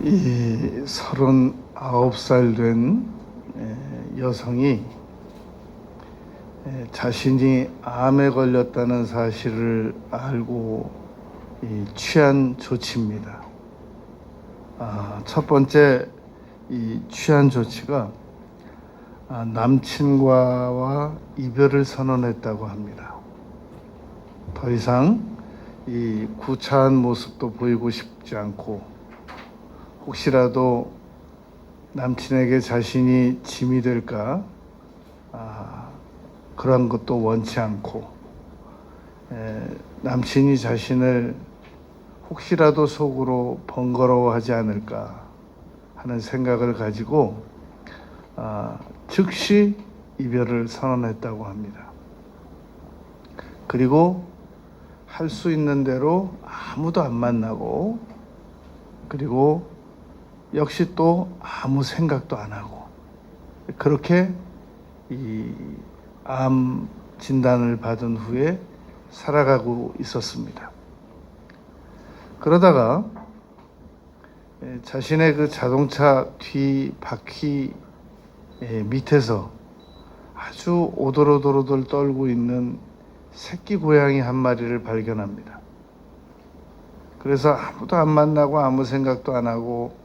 이 39살 된 여성이 자신이 암에 걸렸다는 사실을 알고 취한 조치입니다. 첫 번째 이 취한 조치가 남친과와 이별을 선언했다고 합니다. 더 이상 이 구차한 모습도 보이고 싶지 않고 혹시라도 남친에게 자신이 짐이 될까 그런 것도 원치 않고 남친이 자신을 혹시라도 속으로 번거로워하지 않을까 하는 생각을 가지고 즉시 이별을 선언했다고 합니다. 그리고 할 수 있는 대로 아무도 안 만나고, 그리고 역시 또 아무 생각도 안 하고, 그렇게 이 암 진단을 받은 후에 살아가고 있었습니다. 그러다가 자신의 그 자동차 뒤 바퀴 밑에서 아주 오돌오돌 떨고 있는 새끼 고양이 한 마리를 발견합니다. 그래서 아무도 안 만나고 아무 생각도 안 하고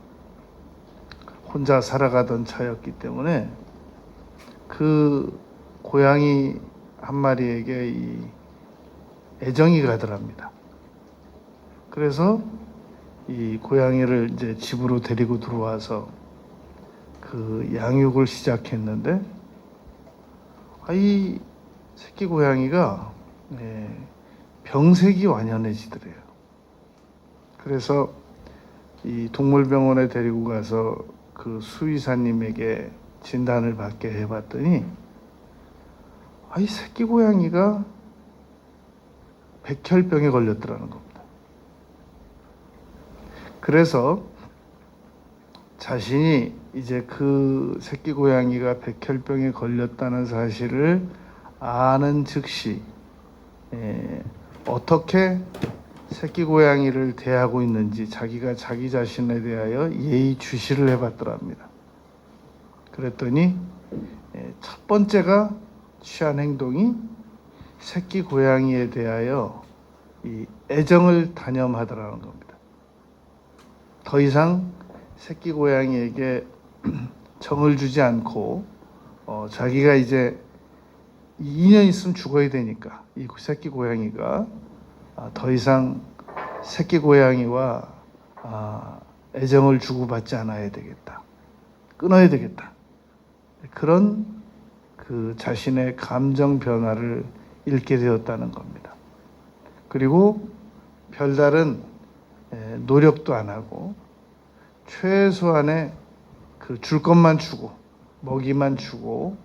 혼자 살아가던 차였기 때문에 그 고양이 한 마리에게 이 애정이 가더랍니다. 그래서 이 고양이를 이제 집으로 데리고 들어와서 그 양육을 시작했는데 이 새끼 고양이가 병색이 완연해지더래요. 그래서 이 동물병원에 데리고 가서 그 수의사님에게 진단을 받게 해봤더니 이 새끼 고양이가 백혈병에 걸렸더라는 겁니다. 그래서 자신이 이제 그 새끼 고양이가 백혈병에 걸렸다는 사실을 아는 즉시 어떻게 새끼 고양이를 대하고 있는지 자기가 자기 자신에 대하여 예의주시를 해봤더랍니다. 그랬더니 첫 번째가 취한 행동이 새끼 고양이에 대하여 이 애정을 단념하더라는 겁니다. 더 이상 새끼 고양이에게 정을 주지 않고 자기가 이제 2년 있으면 죽어야 되니까 이 새끼 고양이가 더 이상 새끼 고양이와 애정을 주고받지 않아야 되겠다. 끊어야 되겠다. 그런 그 자신의 감정 변화를 잃게 되었다는 겁니다. 그리고 별다른 노력도 안 하고 최소한의 그 줄 것만 주고 먹이만 주고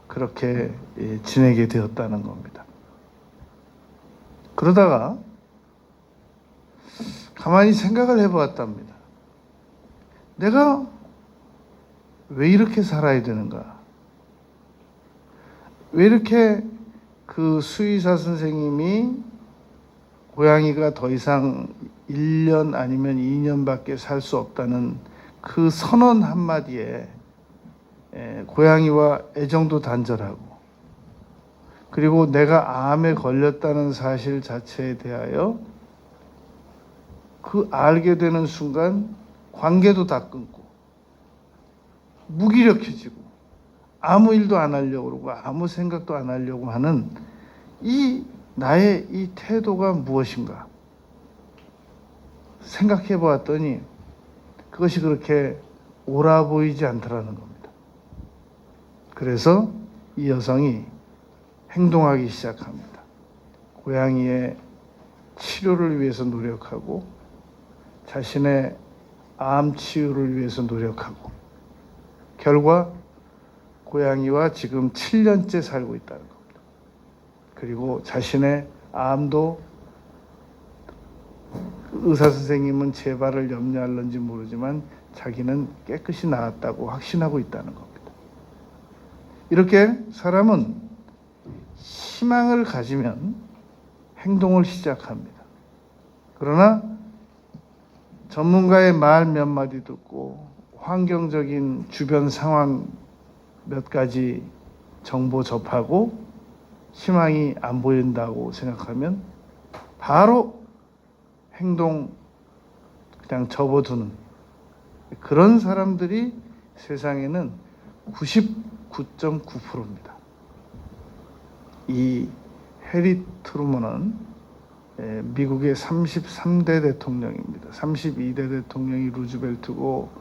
그렇게 지내게 되었다는 겁니다. 그러다가 가만히 생각을 해보았답니다. 내가 왜 이렇게 살아야 되는가? 왜 이렇게 그 수의사 선생님이 고양이가 더 이상 1년 아니면 2년밖에 살 수 없다는 그 선언 한마디에 고양이와 애정도 단절하고, 그리고 내가 암에 걸렸다는 사실 자체에 대하여 그 알게 되는 순간 관계도 다 끊고 무기력해지고 아무 일도 안 하려고 그러고 아무 생각도 안 하려고 하는 이 나의 이 태도가 무엇인가 생각해 보았더니 그것이 그렇게 옳아 보이지 않더라는 겁니다. 그래서 이 여성이 행동하기 시작합니다. 고양이의 치료를 위해서 노력하고 자신의 암 치유를 위해서 노력하고 결과 고양이와 지금 7년째 살고 있다는 겁니다. 그리고 자신의 암도 의사 선생님은 재발을 염려하는지 모르지만 자기는 깨끗이 나았다고 확신하고 있다는 겁니다. 이렇게 사람은 희망을 가지면 행동을 시작합니다. 그러나 전문가의 말 몇 마디 듣고 환경적인 주변 상황 몇 가지 정보 접하고 희망이 안 보인다고 생각하면 바로 행동 그냥 접어두는 그런 사람들이 세상에는 99.9%입니다. 이 해리 트루먼은 미국의 33대 대통령입니다. 32대 대통령이 루즈벨트고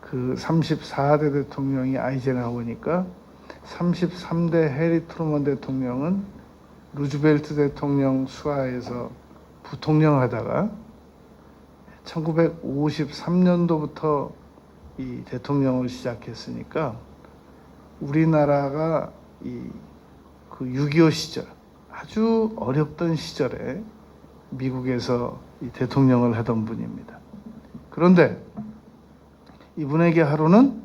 그 34대 대통령이 아이젠하워니까 33대 해리 트루먼 대통령은 루즈벨트 대통령 수하에서 부통령 하다가 1953년도부터 이 대통령을 시작했으니까 우리나라가 그 6.25 시절 아주 어렵던 시절에 미국에서 이 대통령을 하던 분입니다. 그런데 이분에게 하루는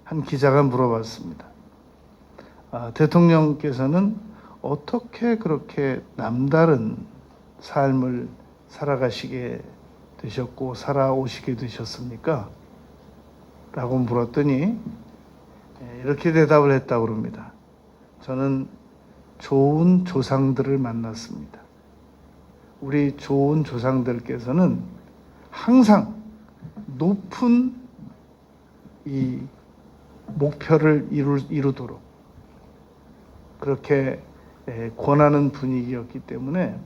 한 기자가 물어봤습니다. 대통령께서는 어떻게 그렇게 남다른 삶을 살아가시게 되셨고 살아오시게 되셨습니까? 라고 물었더니 이렇게 대답을 했다고 합니다. 저는 좋은 조상들을 만났습니다. 우리 좋은 조상들께서는 항상 높은 이 목표를 이루도록 그렇게 권하는 분위기였기 때문에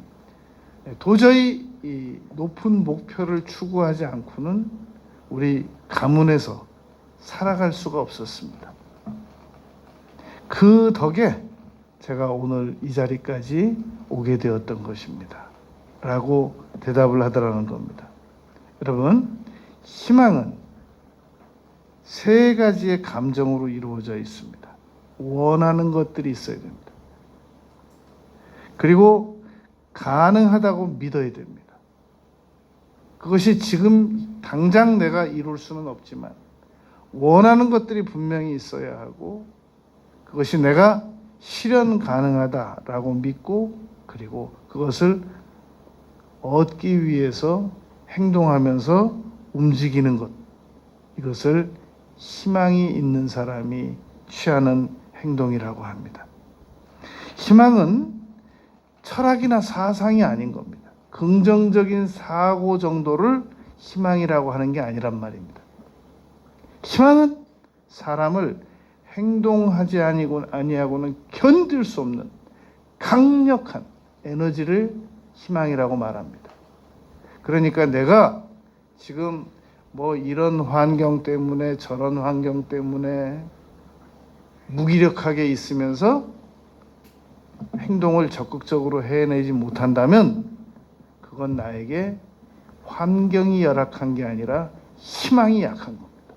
도저히 이 높은 목표를 추구하지 않고는 우리 가문에서 살아갈 수가 없었습니다. 그 덕에 제가 오늘 이 자리까지 오게 되었던 것입니다. 라고 대답을 하더라는 겁니다. 여러분, 희망은 세 가지의 감정으로 이루어져 있습니다. 원하는 것들이 있어야 됩니다. 그리고 가능하다고 믿어야 됩니다. 그것이 지금 당장 내가 이룰 수는 없지만 원하는 것들이 분명히 있어야 하고 그것이 내가 실현 가능하다라고 믿고 그리고 그것을 얻기 위해서 행동하면서 움직이는 것, 이것을 희망이 있는 사람이 취하는 행동이라고 합니다. 희망은 철학이나 사상이 아닌 겁니다. 긍정적인 사고 정도를 희망이라고 하는 게 아니란 말입니다. 희망은 사람을 행동하지 아니하고는 견딜 수 없는 강력한 에너지를 희망이라고 말합니다. 그러니까 내가 지금 뭐 이런 환경 때문에 저런 환경 때문에 무기력하게 있으면서 행동을 적극적으로 해내지 못한다면 그건 나에게 환경이 열악한 게 아니라 희망이 약한 겁니다.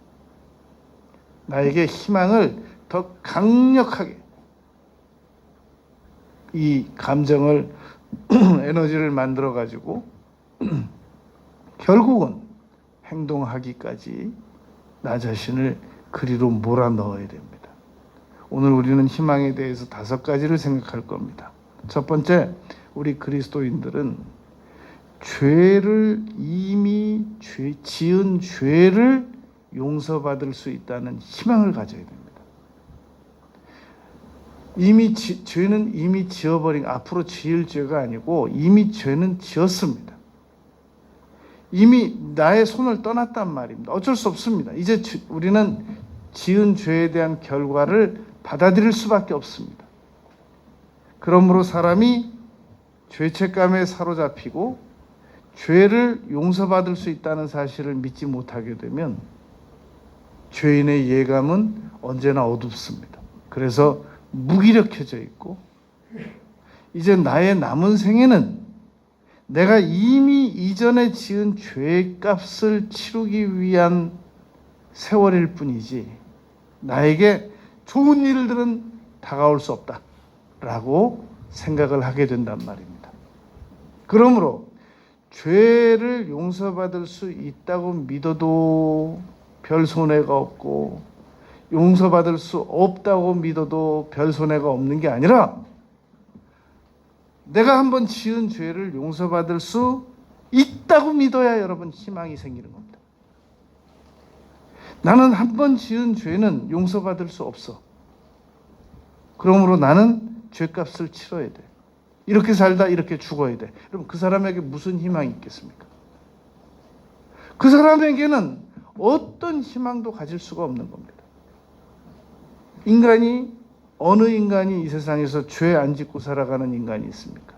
나에게 희망을 더 강력하게 이 감정을 에너지를 만들어 가지고 결국은 행동하기까지 나 자신을 그리로 몰아넣어야 됩니다. 오늘 우리는 희망에 대해서 5가지를 생각할 겁니다. 첫 번째, 우리 그리스도인들은 죄를 이미 지은 죄를 용서받을 수 있다는 희망을 가져야 됩니다. 죄는 이미 지어버린, 앞으로 지을 죄가 아니고 이미 죄는 지었습니다. 이미 나의 손을 떠났단 말입니다. 어쩔 수 없습니다. 이제 우리는 지은 죄에 대한 결과를 받아들일 수밖에 없습니다. 그러므로 사람이 죄책감에 사로잡히고 죄를 용서받을 수 있다는 사실을 믿지 못하게 되면 죄인의 예감은 언제나 어둡습니다. 그래서 무기력해져 있고 이제 나의 남은 생에는 내가 이미 이전에 지은 죄의 값을 치르기 위한 세월일 뿐이지 나에게 좋은 일들은 다가올 수 없다라고 생각을 하게 된단 말입니다. 그러므로 죄를 용서받을 수 있다고 믿어도 별 손해가 없고 용서받을 수 없다고 믿어도 별 손해가 없는 게 아니라 내가 한번 지은 죄를 용서받을 수 있다고 믿어야 여러분 희망이 생기는 겁니다. 나는 한 번 지은 죄는 용서받을 수 없어. 그러므로 나는 죄값을 치러야 돼. 이렇게 살다 이렇게 죽어야 돼. 여러분 그 사람에게 무슨 희망이 있겠습니까? 그 사람에게는 어떤 희망도 가질 수가 없는 겁니다. 어느 인간이 이 세상에서 죄 안 짓고 살아가는 인간이 있습니까?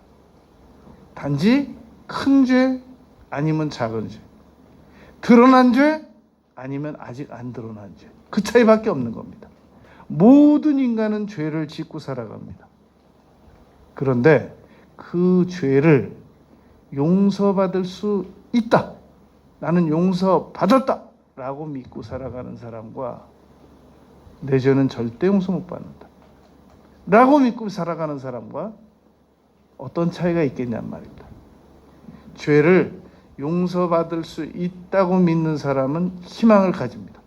단지 큰 죄 아니면 작은 죄, 드러난 죄 아니면 아직 안 드러난 죄, 그 차이밖에 없는 겁니다. 모든 인간은 죄를 짓고 살아갑니다. 그런데 그 죄를 용서받을 수 있다, 나는 용서받았다 라고 믿고 살아가는 사람과 내 죄는 절대 용서 못 받는다 라고 믿고 살아가는 사람과 어떤 차이가 있겠냔 말입니다. 죄를 용서받을 수 있다고 믿는 사람은 희망을 가집니다.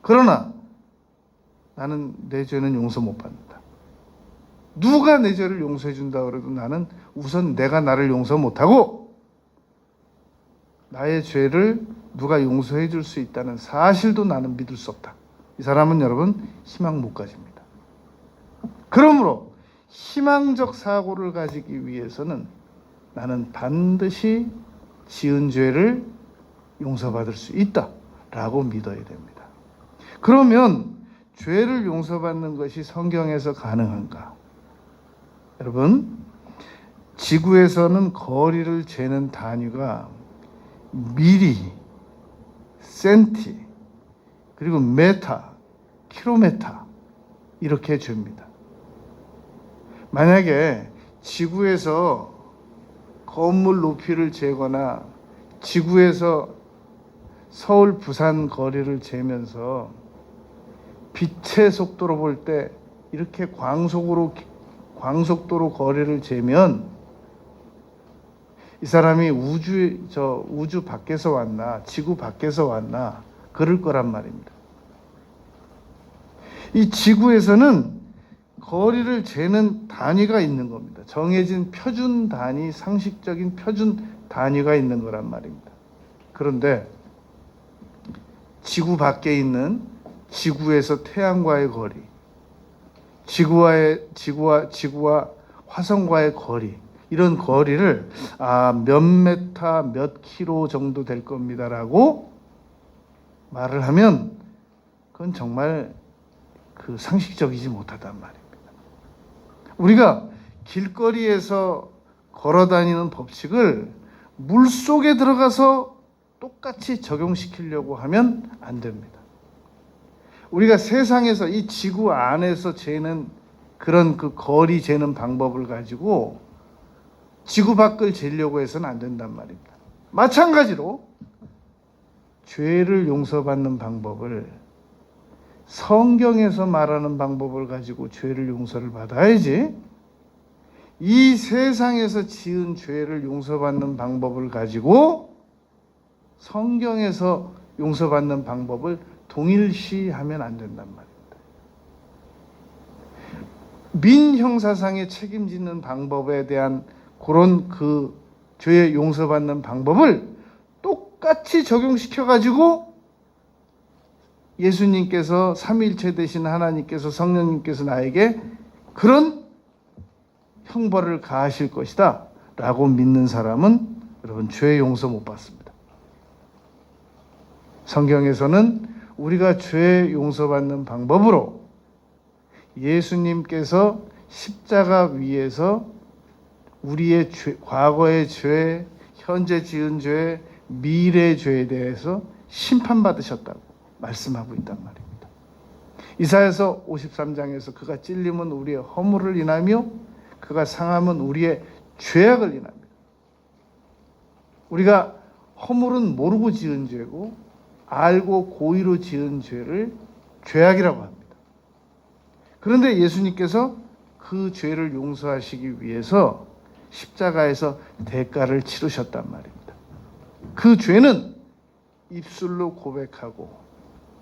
그러나 나는 내 죄는 용서 못 받는다. 누가 내 죄를 용서해 준다 그래도 나는 우선 내가 나를 용서 못하고 나의 죄를 누가 용서해 줄 수 있다는 사실도 나는 믿을 수 없다. 이 사람은 여러분 희망 못 가집니다. 그러므로 희망적 사고를 가지기 위해서는 나는 반드시 지은 죄를 용서받을 수 있다라고 믿어야 됩니다. 그러면 죄를 용서받는 것이 성경에서 가능한가? 여러분, 지구에서는 거리를 재는 단위가 미리, 센티, 그리고 메타, 킬로메타 이렇게 줍니다. 만약에 지구에서 건물 높이를 재거나 지구에서 서울, 부산 거리를 재면서 빛의 속도로 볼 때 이렇게 광속도로 거리를 재면 이 사람이 우주 밖에서 왔나 지구 밖에서 왔나 그럴 거란 말입니다. 이 지구에서는 거리를 재는 단위가 있는 겁니다. 정해진 표준 단위, 상식적인 표준 단위가 있는 거란 말입니다. 그런데 지구 밖에 있는 지구에서 태양과의 거리, 지구와 화성과의 거리, 이런 거리를 몇 메타, 몇 킬로 정도 될 겁니다라고 말을 하면 그건 정말 상식적이지 못하단 말입니다. 우리가 길거리에서 걸어 다니는 법칙을 물속에 들어가서 똑같이 적용시키려고 하면 안 됩니다. 우리가 세상에서 이 지구 안에서 재는 그런 거리 재는 방법을 가지고 지구 밖을 재려고 해서는 안 된단 말입니다. 마찬가지로 죄를 용서받는 방법을 성경에서 말하는 방법을 가지고 죄를 용서를 받아야지, 이 세상에서 지은 죄를 용서받는 방법을 가지고 성경에서 용서받는 방법을 동일시하면 안 된단 말입니다. 민형사상에 책임지는 방법에 대한 그런 죄 용서받는 방법을 똑같이 적용시켜가지고 예수님께서 삼위일체 되신 하나님께서 성령님께서 나에게 그런 형벌을 가하실 것이다 라고 믿는 사람은 여러분 죄 용서 못 받습니다. 성경에서는 우리가 죄 용서받는 방법으로 예수님께서 십자가 위에서 우리의 과거의 죄, 현재 지은 죄, 미래 죄에 대해서 심판받으셨다고 말씀하고 있단 말입니다. 이사야서 53장에서 그가 찔림은 우리의 허물을 인하며 그가 상함은 우리의 죄악을 인합니다. 우리가 허물은 모르고 지은 죄고 알고 고의로 지은 죄를 죄악이라고 합니다. 그런데 예수님께서 그 죄를 용서하시기 위해서 십자가에서 대가를 치르셨단 말입니다. 그 죄는 입술로 고백하고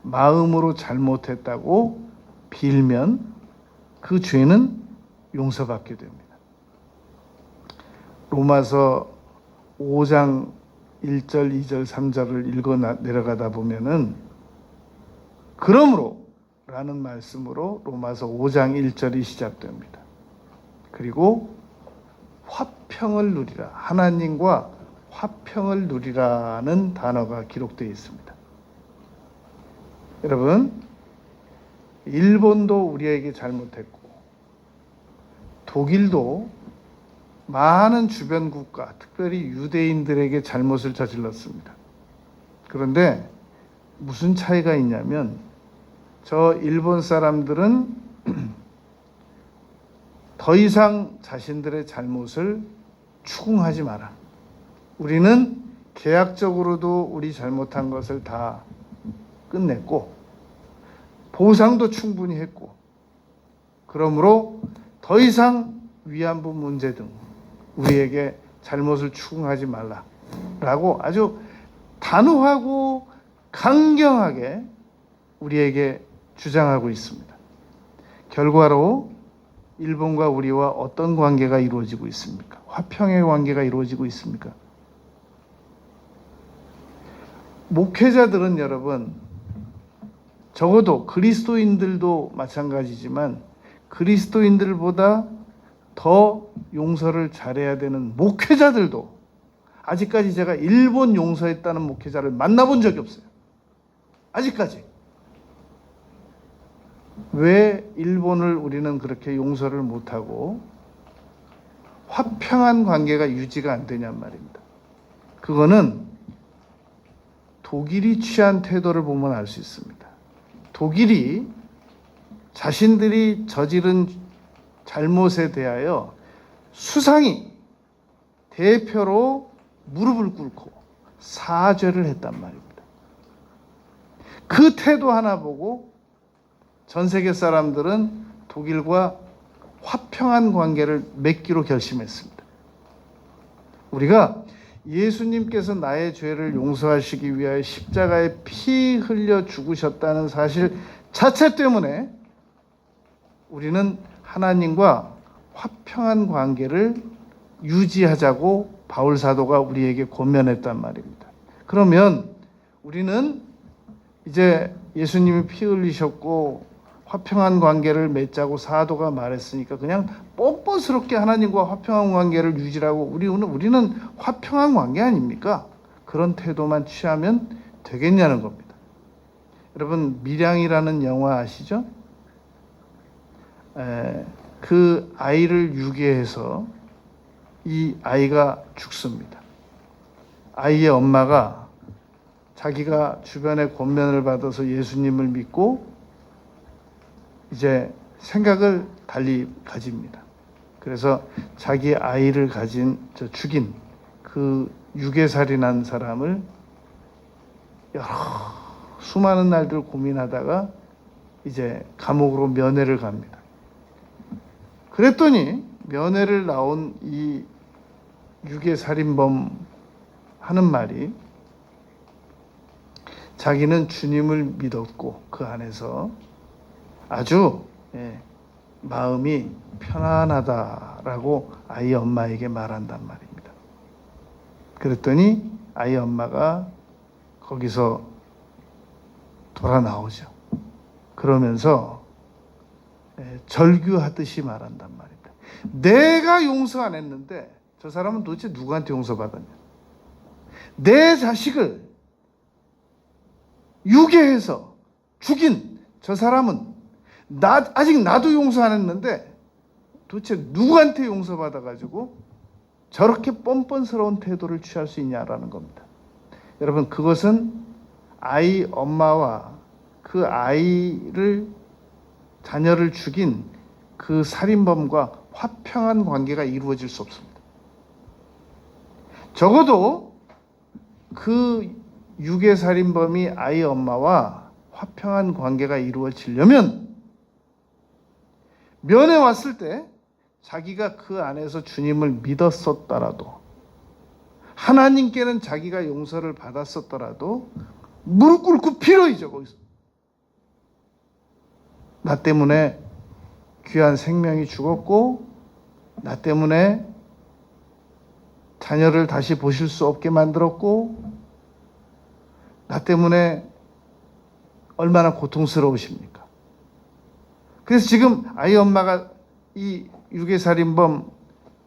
마음으로 잘못했다고 빌면 그 죄는 용서받게 됩니다. 로마서 5장 1절, 2절, 3절을 읽어 내려가다 보면은 그러므로 라는 말씀으로 로마서 5장 1절이 시작됩니다. 그리고 화평을 누리라, 하나님과 화평을 누리라는 단어가 기록되어 있습니다. 여러분, 일본도 우리에게 잘못했고 독일도 많은 주변 국가, 특별히 유대인들에게 잘못을 저질렀습니다. 그런데 무슨 차이가 있냐면 저 일본 사람들은 더 이상 자신들의 잘못을 추궁하지 마라. 우리는 계약적으로도 우리 잘못한 것을 다 끝냈고 보상도 충분히 했고 그러므로 더 이상 위안부 문제 등 우리에게 잘못을 추궁하지 말라라고 아주 단호하고 강경하게 우리에게 주장하고 있습니다. 결과로 일본과 우리와 어떤 관계가 이루어지고 있습니까? 화평의 관계가 이루어지고 있습니까? 목회자들은 여러분, 적어도 그리스도인들도 마찬가지지만 그리스도인들보다 더 용서를 잘해야 되는 목회자들도 아직까지 제가 일본 용서했다는 목회자를 만나본 적이 없어요. 아직까지. 왜 일본을 우리는 그렇게 용서를 못하고 화평한 관계가 유지가 안 되냔 말입니다. 그거는 독일이 취한 태도를 보면 알 수 있습니다. 독일이 자신들이 저지른 잘못에 대하여 수상이 대표로 무릎을 꿇고 사죄를 했단 말입니다. 그 태도 하나 보고 전 세계 사람들은 독일과 화평한 관계를 맺기로 결심했습니다. 우리가 예수님께서 나의 죄를 용서하시기 위하여 십자가에 피 흘려 죽으셨다는 사실 자체 때문에 우리는 하나님과 화평한 관계를 유지하자고 바울 사도가 우리에게 권면했단 말입니다. 그러면 우리는 이제 예수님이 피 흘리셨고 화평한 관계를 맺자고 사도가 말했으니까 그냥 뻔뻔스럽게 하나님과 화평한 관계를 유지하고 우리는 화평한 관계 아닙니까? 그런 태도만 취하면 되겠냐는 겁니다. 여러분, 밀양이라는 영화 아시죠? 그 아이를 유괴해서 이 아이가 죽습니다. 아이의 엄마가 자기가 주변의 권면을 받아서 예수님을 믿고 이제 생각을 달리 가집니다. 그래서 자기 아이를 죽인 그 유괴살인한 사람을 여러 수많은 날들 고민하다가 이제 감옥으로 면회를 갑니다. 그랬더니 면회를 나온 이 유괴살인범 하는 말이 자기는 주님을 믿었고 그 안에서 아주 마음이 편안하다라고 아이 엄마에게 말한단 말입니다. 그랬더니 아이 엄마가 거기서 돌아 나오죠. 그러면서 절규하듯이 말한단 말입니다. 내가 용서 안 했는데 저 사람은 도대체 누구한테 용서받았냐? 내 자식을 유괴해서 죽인 저 사람은 아직 나도 용서 안 했는데 도대체 누구한테 용서받아가지고 저렇게 뻔뻔스러운 태도를 취할 수 있냐라는 겁니다. 여러분, 그것은 아이 엄마와 그 자녀를 죽인 그 살인범과 화평한 관계가 이루어질 수 없습니다. 적어도 그 유괴살인범이 아이 엄마와 화평한 관계가 이루어지려면 면회 왔을 때 자기가 그 안에서 주님을 믿었었더라도 하나님께는 자기가 용서를 받았었더라도 무릎 꿇고 빌어야죠. 거기서 나 때문에 귀한 생명이 죽었고 나 때문에 자녀를 다시 보실 수 없게 만들었고, 나 때문에 얼마나 고통스러우십니까? 그래서 지금 아이 엄마가 이 유괴살인범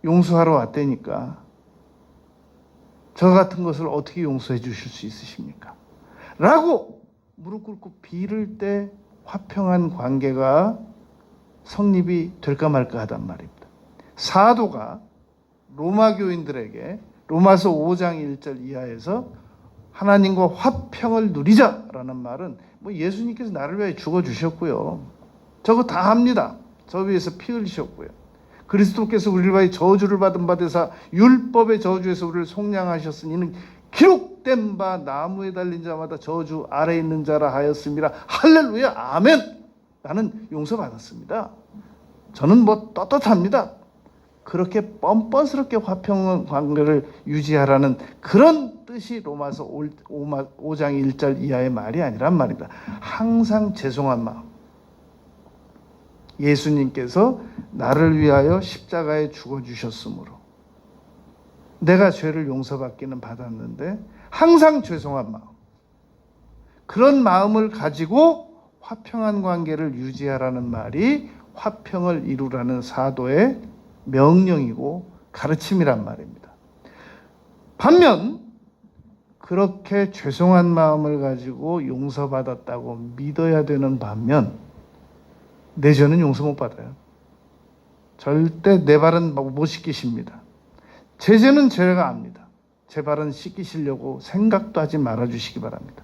용서하러 왔다니까 저 같은 것을 어떻게 용서해 주실 수 있으십니까? 라고 무릎 꿇고 빌을 때 화평한 관계가 성립이 될까 말까 하단 말입니다. 사도가 로마 교인들에게 로마서 5장 1절 이하에서 하나님과 화평을 누리자라는 말은 뭐 예수님께서 나를 위해 죽어주셨고요. 저거 다 합니다. 저 위해서 피 흘리셨고요. 그리스도께서 우리를 위해 저주를 받은 바 되사 율법의 저주에서 우리를 속량하셨으니 이는 기록된 바 나무에 달린 자마다 저주 아래 있는 자라 하였습니다. 할렐루야 아멘. 나는 용서받았습니다. 저는 뭐 떳떳합니다. 그렇게 뻔뻔스럽게 화평 관계를 유지하라는 그런 뜻이 로마서 5장 1절 이하의 말이 아니란 말입니다. 항상 죄송한 마음. 예수님께서 나를 위하여 십자가에 죽어주셨으므로 내가 죄를 용서받기는 받았는데 항상 죄송한 마음. 그런 마음을 가지고 화평한 관계를 유지하라는 말이 화평을 이루라는 사도의 명령이고 가르침이란 말입니다. 반면 그렇게 죄송한 마음을 가지고 용서받았다고 믿어야 되는 반면 내 죄는 용서 못 받아요. 절대 내 발은 못 씻기십니다. 제 죄는 제가 압니다. 제 발은 씻기시려고 생각도 하지 말아주시기 바랍니다.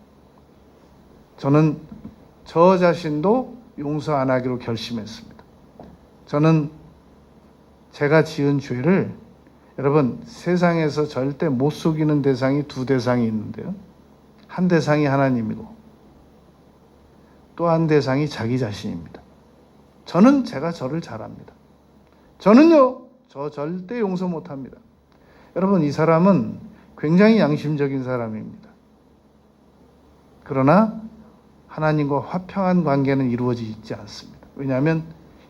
저는 저 자신도 용서 안 하기로 결심했습니다. 저는 제가 지은 죄를 여러분 세상에서 절대 못 속이는 대상이 두 대상이 있는데요. 한 대상이 하나님이고 또 한 대상이 자기 자신입니다. 저는 제가 저를 잘 압니다. 저는요, 저 절대 용서 못 합니다. 여러분, 이 사람은 굉장히 양심적인 사람입니다. 그러나 하나님과 화평한 관계는 이루어지지 않습니다. 왜냐하면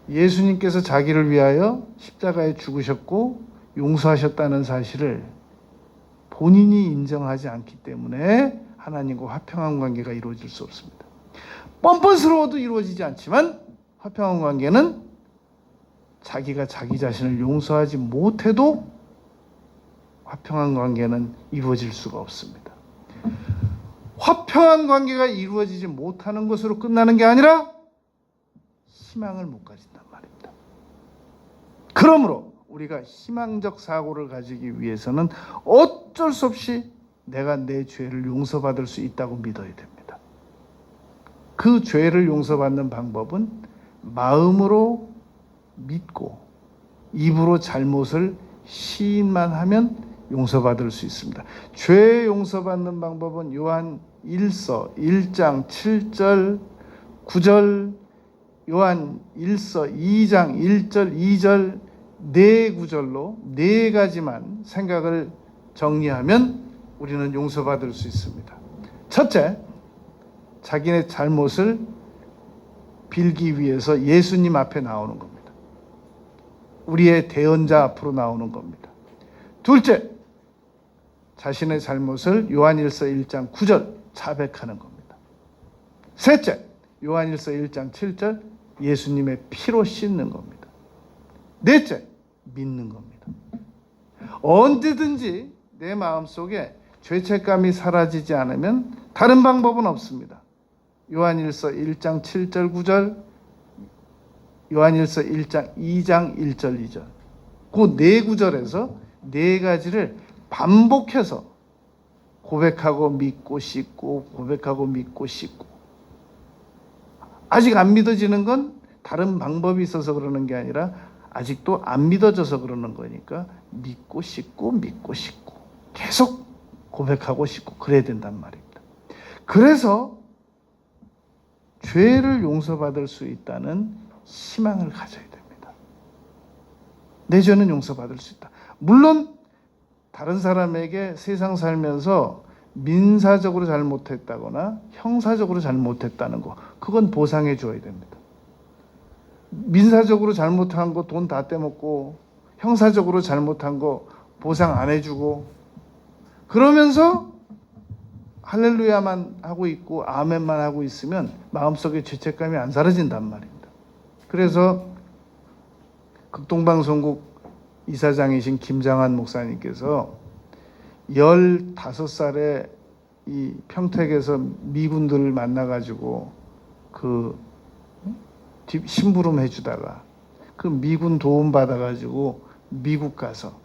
예수님께서 자기를 위하여 십자가에 죽으셨고 용서하셨다는 사실을 본인이 인정하지 않기 때문에 하나님과 화평한 관계가 이루어질 수 없습니다. 뻔뻔스러워도 이루어지지 않지만 화평한 관계는 자기가 자기 자신을 용서하지 못해도 화평한 관계는 이루어질 수가 없습니다. 화평한 관계가 이루어지지 못하는 것으로 끝나는 게 아니라 희망을 못 가진단 말입니다. 그러므로 우리가 희망적 사고를 가지기 위해서는 어쩔 수 없이 내가 내 죄를 용서받을 수 있다고 믿어야 됩니다. 그 죄를 용서받는 방법은 마음으로 믿고 입으로 잘못을 시인만 하면 용서받을 수 있습니다. 죄 용서받는 방법은 요한 1서 1장 7절 9절 요한 1서 2장 1절 2절 네 구절로 네 가지만 생각을 정리하면 우리는 용서받을 수 있습니다. 첫째, 자기네 잘못을 빌기 위해서 예수님 앞에 나오는 겁니다. 우리의 대언자 앞으로 나오는 겁니다. 둘째, 자신의 잘못을 요한일서 1장 9절 자백하는 겁니다. 셋째, 요한일서 1장 7절 예수님의 피로 씻는 겁니다. 넷째, 믿는 겁니다. 언제든지 내 마음속에 죄책감이 사라지지 않으면 다른 방법은 없습니다. 요한일서 1장 7절 9절 요한일서 1장 2장 1절 2절 그 네 구절에서 네 가지를 반복해서 고백하고 믿고 씻고 고백하고 믿고 씻고 아직 안 믿어지는 건 다른 방법이 있어서 그러는 게 아니라 아직도 안 믿어져서 그러는 거니까 믿고 씻고 믿고 씻고 계속 고백하고 씻고 그래야 된단 말입니다. 그래서 죄를 용서받을 수 있다는 희망을 가져야 됩니다. 내 죄는 용서받을 수 있다. 물론 다른 사람에게 세상 살면서 민사적으로 잘못했다거나 형사적으로 잘못했다는 거 그건 보상해 줘야 됩니다. 민사적으로 잘못한 거 돈 다 떼먹고 형사적으로 잘못한 거 보상 안 해주고 그러면서 할렐루야만 하고 있고 아멘만 하고 있으면 마음속에 죄책감이 안 사라진단 말입니다. 그래서 극동방송국 이사장이신 김장한 목사님께서 15살에 이 평택에서 미군들을 만나가지고 그 심부름 해주다가 그 미군 도움 받아가지고 미국 가서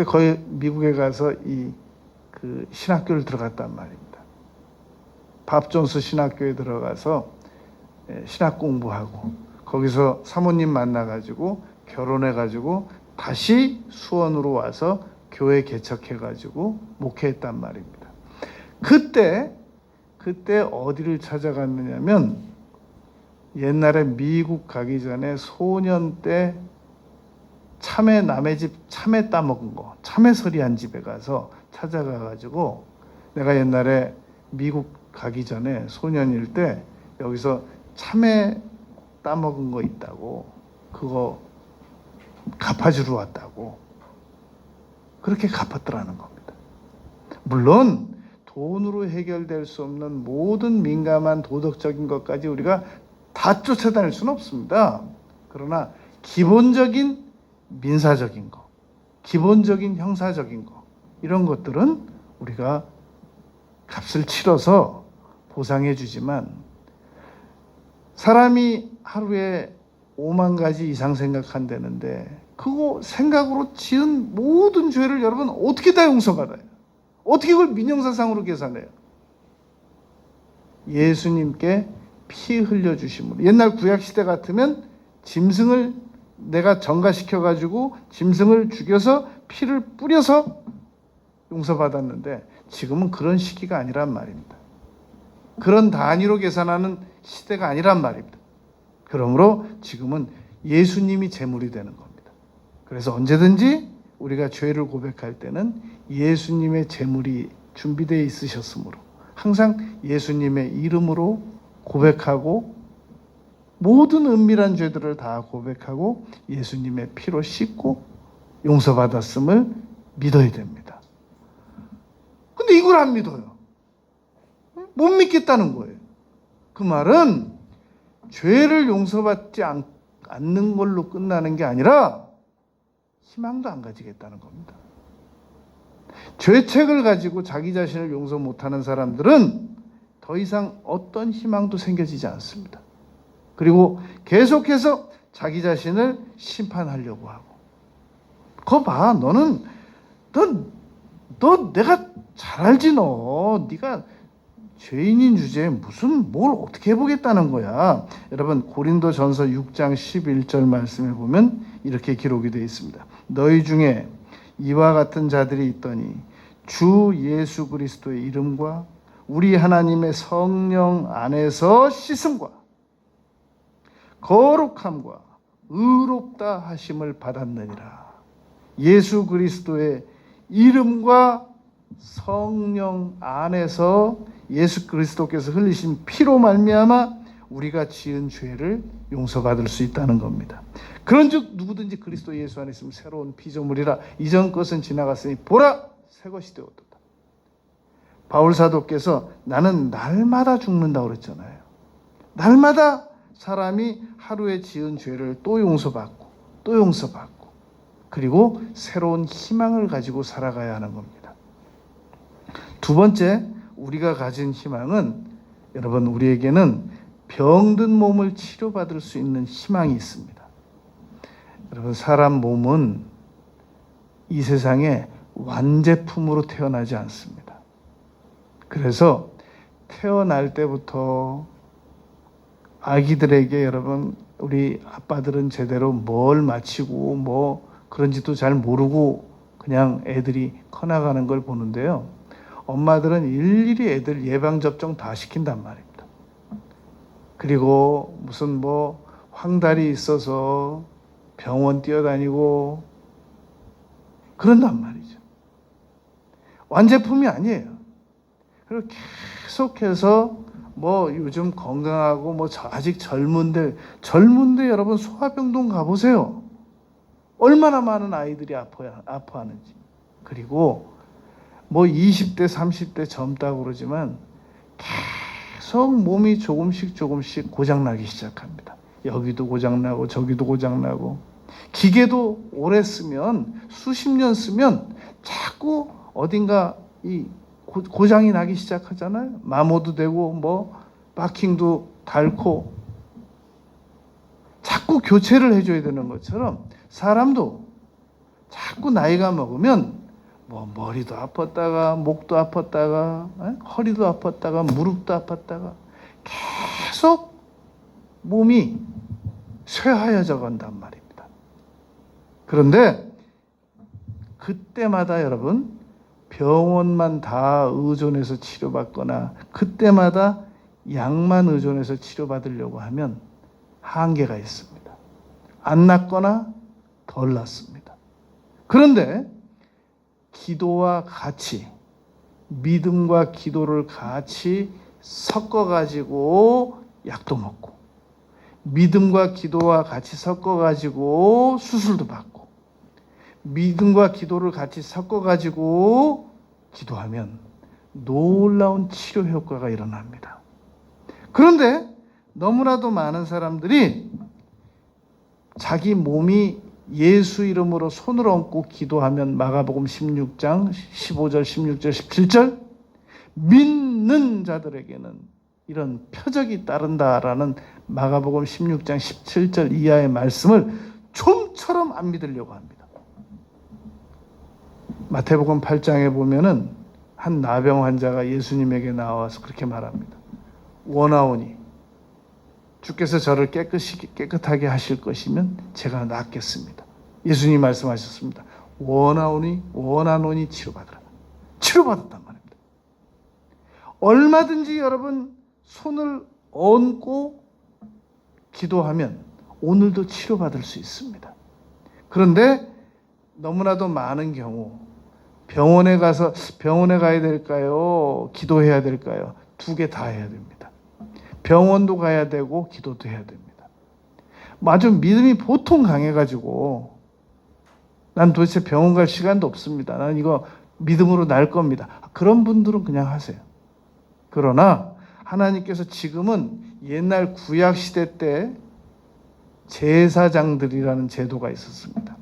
거의 미국에 가서 그 신학교를 들어갔단 말입니다. 밥 존스 신학교에 들어가서 신학 공부하고 거기서 사모님 만나가지고 결혼해가지고 다시 수원으로 와서 교회 개척해가지고 목회했단 말입니다. 그때 어디를 찾아갔느냐면 옛날에 미국 가기 전에 소년 때 남의 집 참외 따먹은 거, 참외 서리한 집에 가서 찾아가가지고 내가 옛날에 미국 가기 전에 소년일 때 여기서 참외 따먹은 거 있다고 그거 갚아주러 왔다고 그렇게 갚았더라는 겁니다. 물론 돈으로 해결될 수 없는 모든 민감한 도덕적인 것까지 우리가 다 쫓아다닐 수는 없습니다. 그러나 기본적인 민사적인 거, 기본적인 형사적인 거 이런 것들은 우리가 값을 치러서 보상해 주지만 사람이 하루에 5만 가지 이상 생각한다는데 그거 생각으로 지은 모든 죄를 여러분 어떻게 다 용서받아요? 어떻게 그걸 민형사상으로 계산해요? 예수님께 피 흘려주심으로. 옛날 구약시대 같으면 짐승을 내가 전가시켜가지고 짐승을 죽여서 피를 뿌려서 용서받았는데 지금은 그런 시기가 아니란 말입니다. 그런 단위로 계산하는 시대가 아니란 말입니다. 그러므로 지금은 예수님이 제물이 되는 겁니다. 그래서 언제든지 우리가 죄를 고백할 때는 예수님의 제물이 준비되어 있으셨으므로 항상 예수님의 이름으로 고백하고 모든 은밀한 죄들을 다 고백하고 예수님의 피로 씻고 용서받았음을 믿어야 됩니다. 근데 이걸 안 믿어요. 못 믿겠다는 거예요. 그 말은 죄를 용서받지 않는 걸로 끝나는 게 아니라 희망도 안 가지겠다는 겁니다. 죄책을 가지고 자기 자신을 용서 못하는 사람들은 더 이상 어떤 희망도 생겨지지 않습니다. 그리고 계속해서 자기 자신을 심판하려고 하고 그거 봐, 너 내가 잘 알지 네가 죄인인 주제에 무슨 뭘 어떻게 해보겠다는 거야. 여러분 고린도전서 6장 11절 말씀에 보면 이렇게 기록이 되어 있습니다. 너희 중에 이와 같은 자들이 있더니 주 예수 그리스도의 이름과 우리 하나님의 성령 안에서 씻음과 거룩함과 의롭다 하심을 받았느니라. 예수 그리스도의 이름과 성령 안에서 예수 그리스도께서 흘리신 피로 말미암아 우리가 지은 죄를 용서받을 수 있다는 겁니다. 그런즉 누구든지 그리스도 예수 안에 있으면 새로운 피조물이라. 이전 것은 지나갔으니 보라 새 것이 되었도다. 바울 사도께서 나는 날마다 죽는다고 그랬잖아요. 날마다 사람이 하루에 지은 죄를 또 용서받고 또 용서받고 그리고 새로운 희망을 가지고 살아가야 하는 겁니다. 두 번째, 우리가 가진 희망은 여러분 우리에게는 병든 몸을 치료받을 수 있는 희망이 있습니다. 여러분 사람 몸은 이 세상에 완제품으로 태어나지 않습니다. 그래서 태어날 때부터 아기들에게 여러분 우리 아빠들은 제대로 뭘 마치고 뭐 그런지도 잘 모르고 그냥 애들이 커나가는 걸 보는데요. 엄마들은 일일이 애들 예방접종 다 시킨단 말입니다. 그리고 무슨 뭐 황달이 있어서 병원 뛰어다니고 그런단 말이죠. 완제품이 아니에요. 그리고 계속해서 뭐 요즘 건강하고 뭐 아직 젊은데 여러분 소아병동 가보세요. 얼마나 많은 아이들이 아파하는지. 그리고 뭐 20대, 30대 젊다고 그러지만 계속 몸이 조금씩 고장나기 시작합니다. 여기도 고장나고 저기도 고장나고, 기계도 오래 쓰면, 수십 년 쓰면 자꾸 어딘가 이 고장이 나기 시작하잖아요. 마모도 되고 뭐 바킹도 닳고, 자꾸 교체를 해줘야 되는 것처럼 사람도 자꾸 나이가 먹으면 뭐 머리도 아팠다가 목도 아팠다가 허리도 아팠다가 무릎도 아팠다가 계속 몸이 쇠하여져 간단 말입니다. 그런데 그때마다 여러분, 병원만 다 의존해서 치료받거나 그때마다 약만 의존해서 치료받으려고 하면 한계가 있습니다. 안 낫거나 덜 낫습니다. 그런데 기도와 같이, 믿음과 기도를 같이 섞어가지고 약도 먹고, 믿음과 기도와 같이 섞어가지고 수술도 받고, 믿음과 기도를 같이 섞어가지고 기도하면 놀라운 치료 효과가 일어납니다. 그런데 너무나도 많은 사람들이 자기 몸이 예수 이름으로 손을 얹고 기도하면, 마가복음 16장 15절, 16절, 17절, 믿는 자들에게는 이런 표적이 따른다라는 마가복음 16장 17절 이하의 말씀을 좀처럼 안 믿으려고 합니다. 마태복음 8장에 보면은 한 나병 환자가 예수님에게 나와서 그렇게 말합니다. 원하오니 주께서 저를 깨끗하게 하실 것이면 제가 낫겠습니다. 예수님이 말씀하셨습니다. 원하노니 치료받으라. 치료받았단 말입니다. 얼마든지 여러분 손을 얹고 기도하면 오늘도 치료받을 수 있습니다. 그런데 너무나도 많은 경우 병원에 가야 될까요? 기도해야 될까요? 두 개 다 해야 됩니다. 병원도 가야 되고 기도도 해야 됩니다. 아주 믿음이 보통 강해가지고 난 도대체 병원 갈 시간도 없습니다. 난 이거 믿음으로 날 겁니다. 그런 분들은 그냥 하세요. 그러나 하나님께서 지금은 옛날 구약 시대 때 제사장들이라는 제도가 있었습니다.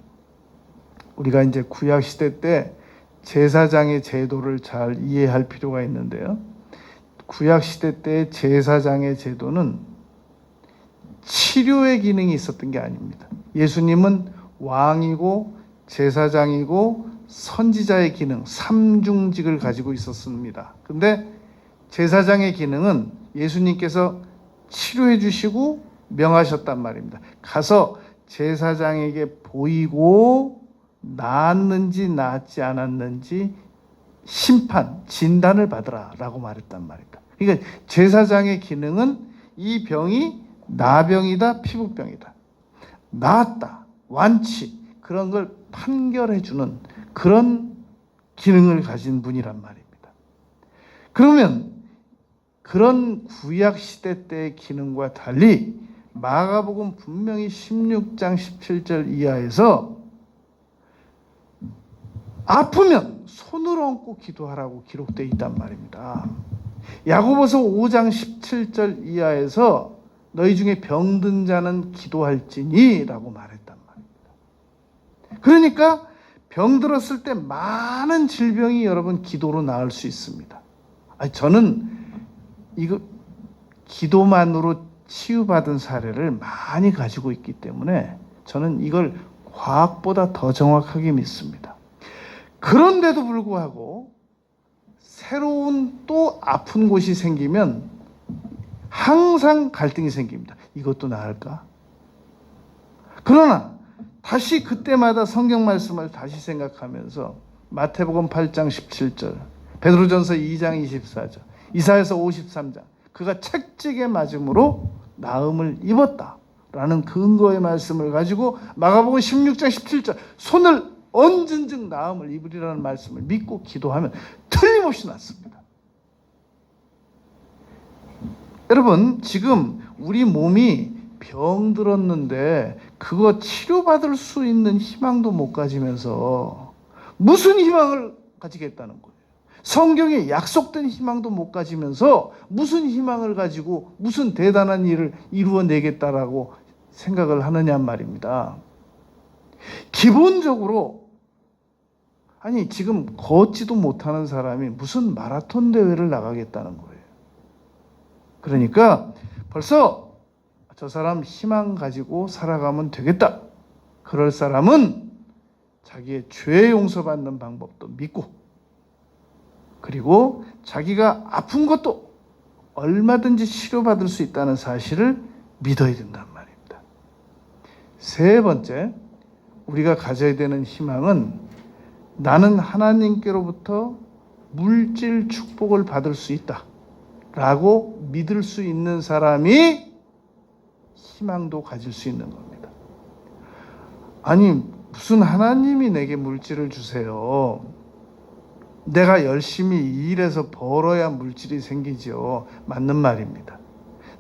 우리가 이제 구약 시대 때 제사장의 제도를 잘 이해할 필요가 있는데요. 구약 시대 때 제사장의 제도는 치료의 기능이 있었던 게 아닙니다. 예수님은 왕이고 제사장이고 선지자의 기능, 삼중직을 가지고 있었습니다. 근데 제사장의 기능은 예수님께서 치료해 주시고 명하셨단 말입니다. 가서 제사장에게 보이고 나았는지 나았지 않았는지 진단을 받으라 라고 말했단 말입니다. 그러니까 제사장의 기능은 이 병이 나병이다, 피부병이다, 나았다, 완치, 그런 걸 판결해 주는 그런 기능을 가진 분이란 말입니다. 그러면 그런 구약 시대 때의 기능과 달리 마가복음 분명히 16장 17절 이하에서 아프면 손을 얹고 기도하라고 기록되어 있단 말입니다. 야고보서 5장 17절 이하에서 너희 중에 병든 자는 기도할지니 라고 말했단 말입니다. 그러니까 병들었을 때 많은 질병이 여러분 기도로 나을 수 있습니다. 저는 이거 기도만으로 치유받은 사례를 많이 가지고 있기 때문에 저는 이걸 과학보다 더 정확하게 믿습니다. 그런데도 불구하고 새로운 또 아픈 곳이 생기면 항상 갈등이 생깁니다. 이것도 나을까? 그러나 다시 그때마다 성경 말씀을 다시 생각하면서 마태복음 8장 17절, 베드로전서 2장 24절, 이사야서 53장, 그가 채찍에 맞음으로 나음을 입었다라는 근거의 말씀을 가지고 마가복음 16장 17절, 손을 얹은 즉 나음을 입으리라는 말씀을 믿고 기도하면 틀림없이 낫습니다. 여러분, 지금 우리 몸이 병들었는데 그거 치료받을 수 있는 희망도 못 가지면서 무슨 희망을 가지겠다는 거예요. 성경에 약속된 희망도 못 가지면서 무슨 희망을 가지고 무슨 대단한 일을 이루어내겠다라고 생각을 하느냐 말입니다. 기본적으로 아니 지금 걷지도 못하는 사람이 무슨 마라톤 대회를 나가겠다는 거예요. 그러니까 벌써 저 사람 희망 가지고 살아가면 되겠다. 그럴 사람은 자기의 죄 용서받는 방법도 믿고 그리고 자기가 아픈 것도 얼마든지 치료받을 수 있다는 사실을 믿어야 된단 말입니다. 세 번째, 우리가 가져야 되는 희망은 나는 하나님께로부터 물질 축복을 받을 수 있다 라고 믿을 수 있는 사람이 희망도 가질 수 있는 겁니다. 아니 무슨 하나님이 내게 물질을 주세요. 내가 열심히 일해서 벌어야 물질이 생기지요. 맞는 말입니다.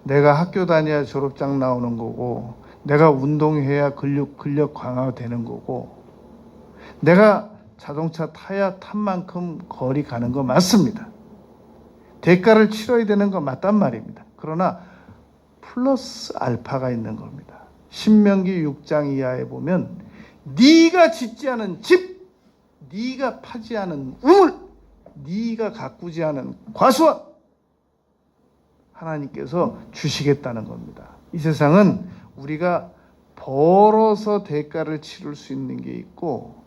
내가 학교 다녀야 졸업장 나오는 거고 내가 운동해야 근력 강화되는 거고 내가 자동차 타야 탄 만큼 거리 가는 거 맞습니다. 대가를 치러야 되는 거 맞단 말입니다. 그러나 플러스 알파가 있는 겁니다. 신명기 6장 이하에 보면 네가 짓지 않은 집, 네가 파지 않은 우물, 네가 가꾸지 않은 과수원 하나님께서 주시겠다는 겁니다. 이 세상은 우리가 벌어서 대가를 치를 수 있는 게 있고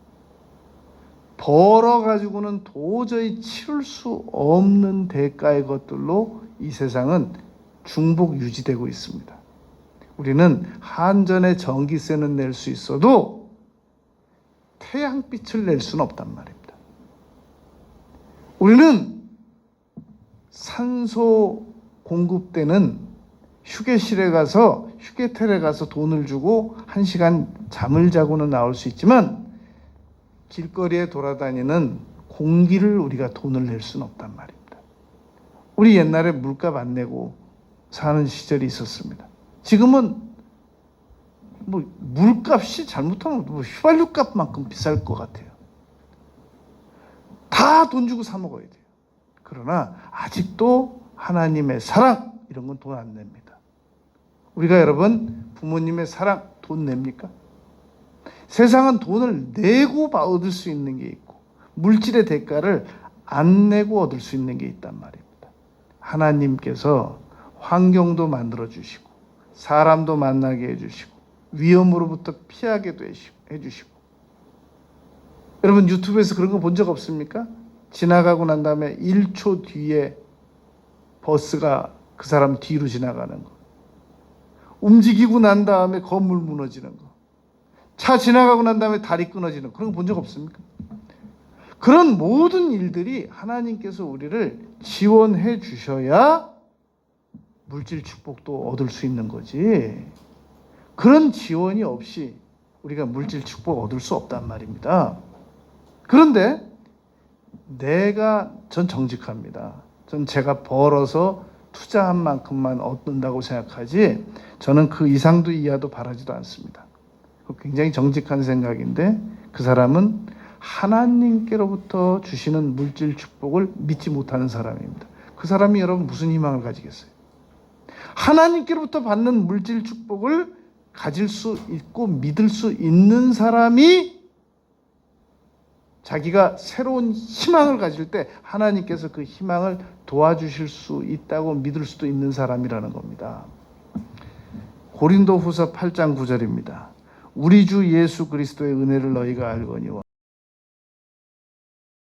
벌어가지고는 도저히 치를 수 없는 대가의 것들로 이 세상은 중복 유지되고 있습니다. 우리는 한전의 전기세는 낼 수 있어도 태양빛을 낼 수는 없단 말입니다. 우리는 산소 공급되는 휴게실에 가서 휴게텔에 가서 돈을 주고 1시간 잠을 자고는 나올 수 있지만 길거리에 돌아다니는 공기를 우리가 돈을 낼 수는 없단 말입니다. 우리 옛날에 물값 안 내고 사는 시절이 있었습니다. 지금은 뭐 물값이 잘못하면 뭐 휘발유 값만큼 비쌀 것 같아요. 다 돈 주고 사 먹어야 돼요. 그러나 아직도 하나님의 사랑 이런 건 돈 안 냅니다. 우리가 여러분 부모님의 사랑 돈 냅니까? 세상은 돈을 내고 얻을 수 있는 게 있고 물질의 대가를 안 내고 얻을 수 있는 게 있단 말입니다. 하나님께서 환경도 만들어 주시고 사람도 만나게 해주시고 위험으로부터 피하게도 해주시고 여러분 유튜브에서 그런 거 본 적 없습니까? 지나가고 난 다음에 1초 뒤에 버스가 그 사람 뒤로 지나가는 거 움직이고 난 다음에 건물 무너지는 거 차 지나가고 난 다음에 다리 끊어지는 거 그런 거 본 적 없습니까? 그런 모든 일들이 하나님께서 우리를 지원해 주셔야 물질 축복도 얻을 수 있는 거지 그런 지원이 없이 우리가 물질 축복 얻을 수 없단 말입니다. 그런데 전 정직합니다. 전 제가 벌어서 투자한 만큼만 얻는다고 생각하지 저는 그 이상도 이하도 바라지도 않습니다. 굉장히 정직한 생각인데 그 사람은 하나님께로부터 주시는 물질 축복을 믿지 못하는 사람입니다. 그 사람이 여러분 무슨 희망을 가지겠어요? 하나님께로부터 받는 물질 축복을 가질 수 있고 믿을 수 있는 사람이 자기가 새로운 희망을 가질 때 하나님께서 그 희망을 도와주실 수 있다고 믿을 수도 있는 사람이라는 겁니다. 고린도후서 8장 9절입니다. 우리 주 예수 그리스도의 은혜를 너희가 알거니와